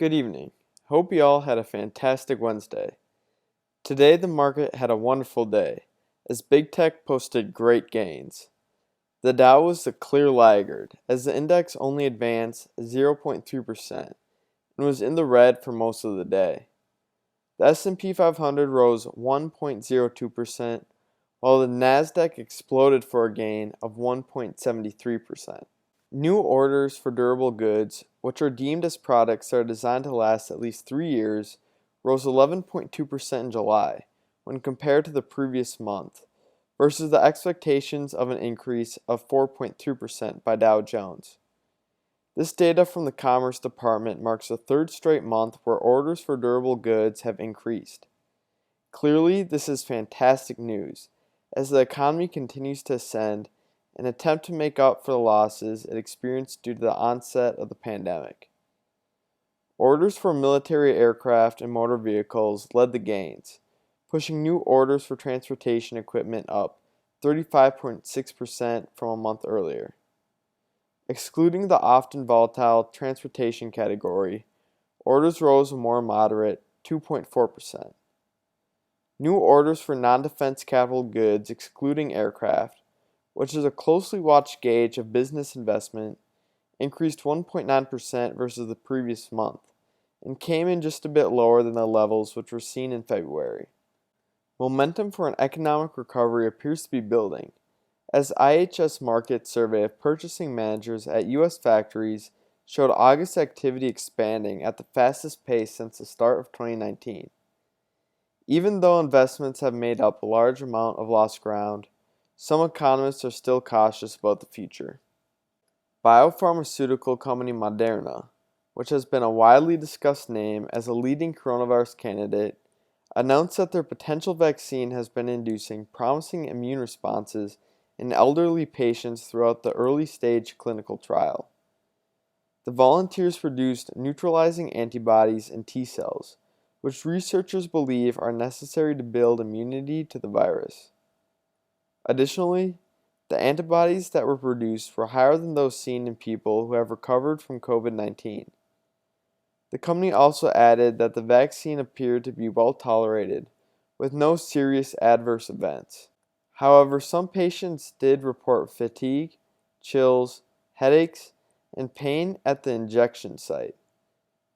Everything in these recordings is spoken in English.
Good evening. Hope you all had a fantastic Wednesday. Today the market had a wonderful day, as big tech posted great gains. The Dow was the clear laggard, as the index only advanced 0.3% and was in the red for most of the day. The S&P 500 rose 1.02%, while the Nasdaq exploded for a gain of 1.73%. New orders for durable goods, which are deemed as products that are designed to last at least 3 years, rose 11.2% in July when compared to the previous month, versus the expectations of an increase of 4.2% by Dow Jones. This data from the Commerce Department marks the third straight month where orders for durable goods have increased. Clearly, this is fantastic news, as the economy continues to ascend, an attempt to make up for the losses it experienced due to the onset of the pandemic. Orders for military aircraft and motor vehicles led the gains, pushing new orders for transportation equipment up 35.6% from a month earlier. Excluding the often volatile transportation category, orders rose a more moderate 2.4%. New orders for non-defense capital goods excluding aircraft, which is a closely watched gauge of business investment, increased 1.9% versus the previous month, and came in just a bit lower than the levels which were seen in February. Momentum for an economic recovery appears to be building, as IHS Markit's survey of purchasing managers at U.S. factories showed August activity expanding at the fastest pace since the start of 2019. Even though investments have made up a large amount of lost ground, some economists are still cautious about the future. Biopharmaceutical company Moderna, which has been a widely discussed name as a leading coronavirus candidate, announced that their potential vaccine has been inducing promising immune responses in elderly patients throughout the early stage clinical trial. The volunteers produced neutralizing antibodies and T cells, which researchers believe are necessary to build immunity to the virus. Additionally, the antibodies that were produced were higher than those seen in people who have recovered from COVID-19. The company also added that the vaccine appeared to be well tolerated, with no serious adverse events. However, some patients did report fatigue, chills, headaches, and pain at the injection site,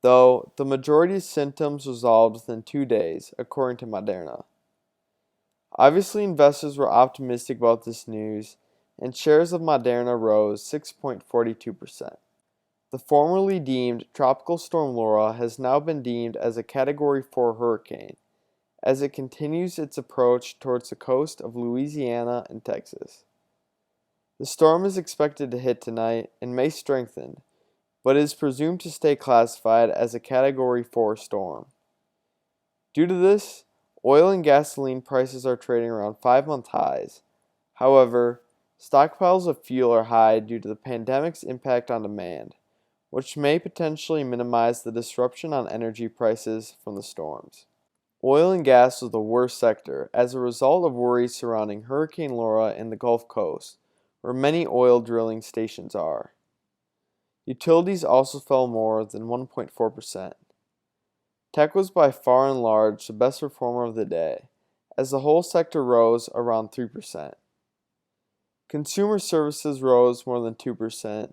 though the majority of symptoms resolved within 2 days, according to Moderna. Obviously, investors were optimistic about this news, and shares of Moderna rose 6.42%. The formerly deemed Tropical Storm Laura has now been deemed as a Category 4 hurricane, as it continues its approach towards the coast of Louisiana and Texas. The storm is expected to hit tonight and may strengthen, but is presumed to stay classified as a Category 4 storm. Due to this, oil and gasoline prices are trading around 5-month highs. However, stockpiles of fuel are high due to the pandemic's impact on demand, which may potentially minimize the disruption on energy prices from the storms. Oil and gas was the worst sector as a result of worries surrounding Hurricane Laura in the Gulf Coast, where many oil drilling stations are. Utilities also fell more than 1.4%. Tech was by far and large the best performer of the day, as the whole sector rose around 3%. Consumer services rose more than 2%,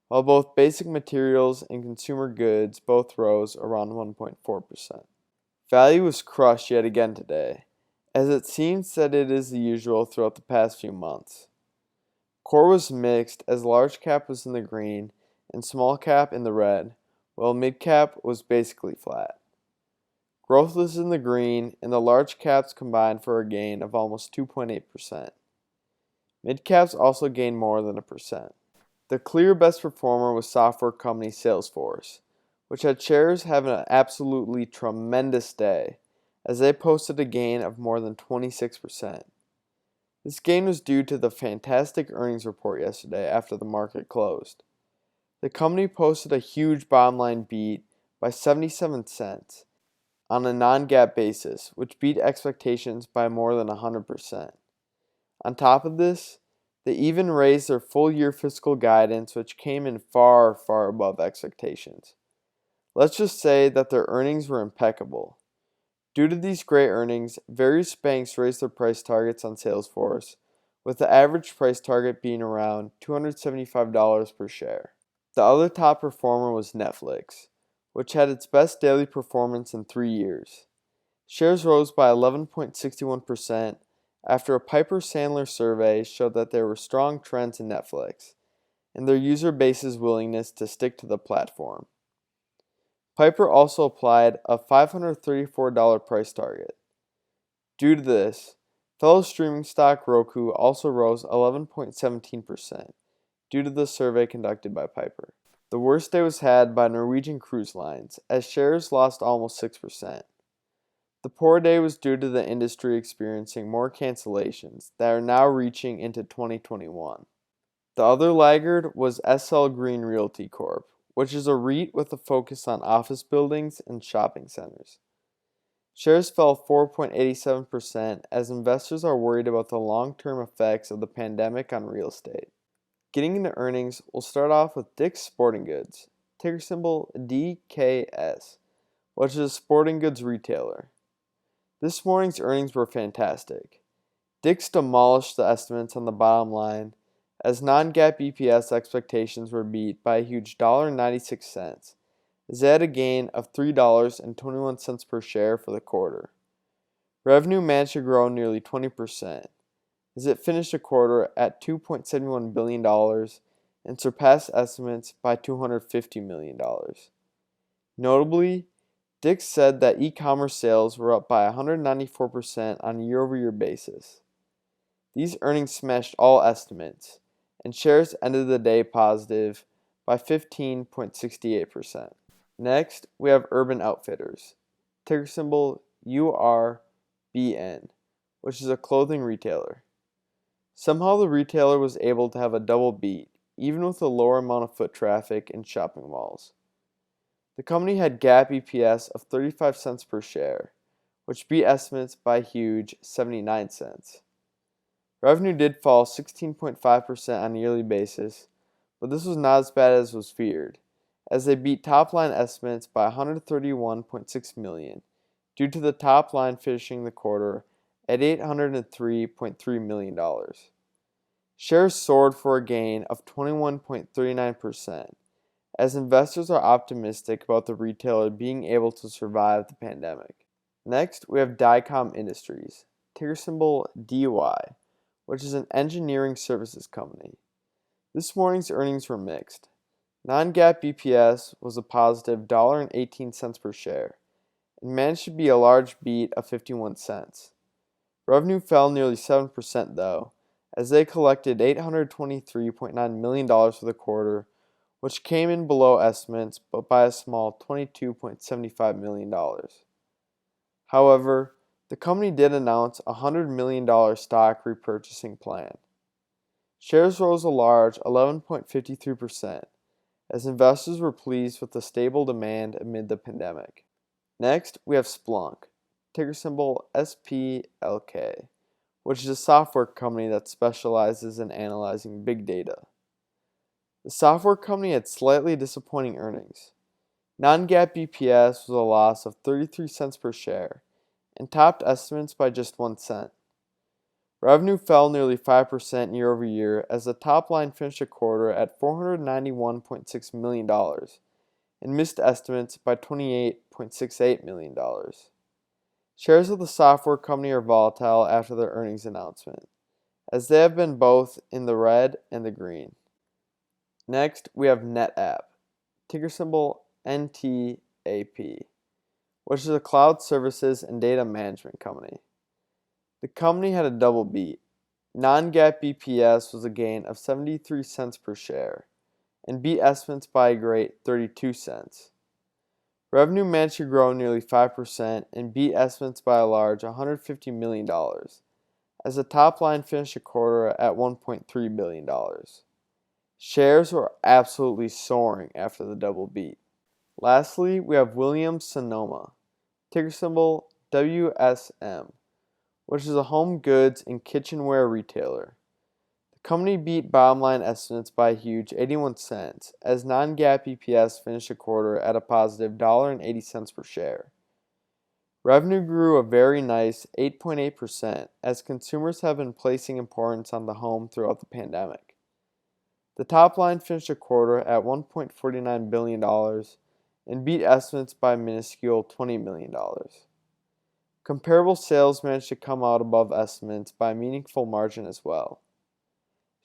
while both basic materials and consumer goods both rose around 1.4%. Value was crushed yet again today, as it seems that it is the usual throughout the past few months. Core was mixed as large cap was in the green and small cap in the red, while mid cap was basically flat. Growth was in the green, and the large caps combined for a gain of almost 2.8%. Mid caps also gained more than 1%. The clear best performer was software company Salesforce, which had shares having an absolutely tremendous day, as they posted a gain of more than 26%. This gain was due to the fantastic earnings report yesterday after the market closed. The company posted a huge bottom line beat by 77 cents on a non-GAAP basis, which beat expectations by more than 100%. On top of this, they even raised their full-year fiscal guidance, which came in far, far above expectations. Let's just say that their earnings were impeccable. Due to these great earnings, various banks raised their price targets on Salesforce, with the average price target being around $275 per share. The other top performer was Netflix, which had its best daily performance in 3 years. Shares rose by 11.61% after a Piper Sandler survey showed that there were strong trends in Netflix and their user base's willingness to stick to the platform. Piper also applied a $534 price target. Due to this, fellow streaming stock Roku also rose 11.17% due to the survey conducted by Piper. The worst day was had by Norwegian Cruise Lines, as shares lost almost 6%. The poor day was due to the industry experiencing more cancellations that are now reaching into 2021. The other laggard was SL Green Realty Corp., which is a REIT with a focus on office buildings and shopping centers. Shares fell 4.87% as investors are worried about the long-term effects of the pandemic on real estate. Getting into earnings, we'll start off with Dick's Sporting Goods, ticker symbol DKS, which is a sporting goods retailer. This morning's earnings were fantastic. Dick's demolished the estimates on the bottom line, as non-GAAP EPS expectations were beat by a huge $1.96, as they had a gain of $3.21 per share for the quarter. Revenue managed to grow nearly 20%, as it finished the quarter at $2.71 billion and surpassed estimates by $250 million. Notably, Dick's said that e-commerce sales were up by 194% on a year-over-year basis. These earnings smashed all estimates, and shares ended the day positive by 15.68%. Next, we have Urban Outfitters, ticker symbol URBN, which is a clothing retailer. Somehow the retailer was able to have a double beat, even with a lower amount of foot traffic in shopping malls. The company had GAAP EPS of 35 cents per share, which beat estimates by a huge 79 cents. Revenue did fall 16.5% on a yearly basis, but this was not as bad as was feared, as they beat top-line estimates by $131.6 million, due to the top line finishing the quarter at $803.3 million. Shares soared for a gain of 21.39%, as investors are optimistic about the retailer being able to survive the pandemic. Next, we have Dycom Industries, ticker symbol DY, which is an engineering services company. This morning's earnings were mixed. Non-GAAP EPS was a positive $1.18 per share, and managed to be a large beat of 51 cents. Revenue fell nearly 7% though, as they collected $823.9 million for the quarter, which came in below estimates but by a small $22.75 million. However, the company did announce a $100 million stock repurchasing plan. Shares rose a large 11.53%, as investors were pleased with the stable demand amid the pandemic. Next, we have Splunk, ticker symbol SPLK, which is a software company that specializes in analyzing big data. The software company had slightly disappointing earnings. Non-GAAP EPS was a loss of 33 cents per share, and topped estimates by just 1 cent. Revenue fell nearly 5% year over year as the top line finished the quarter at $491.6 million and missed estimates by $28.68 million. Shares of the software company are volatile after their earnings announcement, as they have been both in the red and the green. Next, we have NETAPP, ticker symbol NTAP, which is a cloud services and data management company. The company had a double beat. Non-GAAP EPS was a gain of 73 cents per share, and beat estimates by a great 32 cents. Revenue managed to grow nearly 5% and beat estimates by a large $150 million, as the top line finished the quarter at $1.3 billion. Shares were absolutely soaring after the double beat. Lastly, we have Williams-Sonoma, ticker symbol WSM, which is a home goods and kitchenware retailer. The company beat bottom line estimates by a huge 81 cents, as non-GAAP EPS finished the quarter at a positive $1.80 per share. Revenue grew a very nice 8.8% as consumers have been placing importance on the home throughout the pandemic. The top line finished the quarter at $1.49 billion and beat estimates by a minuscule $20 million. Comparable sales managed to come out above estimates by a meaningful margin as well.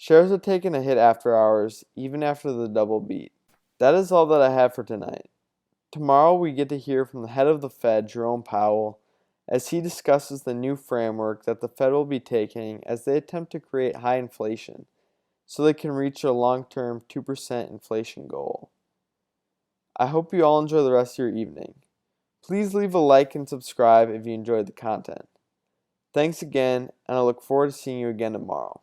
Shares have taken a hit after hours, even after the double beat. That is all that I have for tonight. Tomorrow we get to hear from the head of the Fed, Jerome Powell, as he discusses the new framework that the Fed will be taking as they attempt to create high inflation so they can reach their long-term 2% inflation goal. I hope you all enjoy the rest of your evening. Please leave a like and subscribe if you enjoyed the content. Thanks again, and I look forward to seeing you again tomorrow.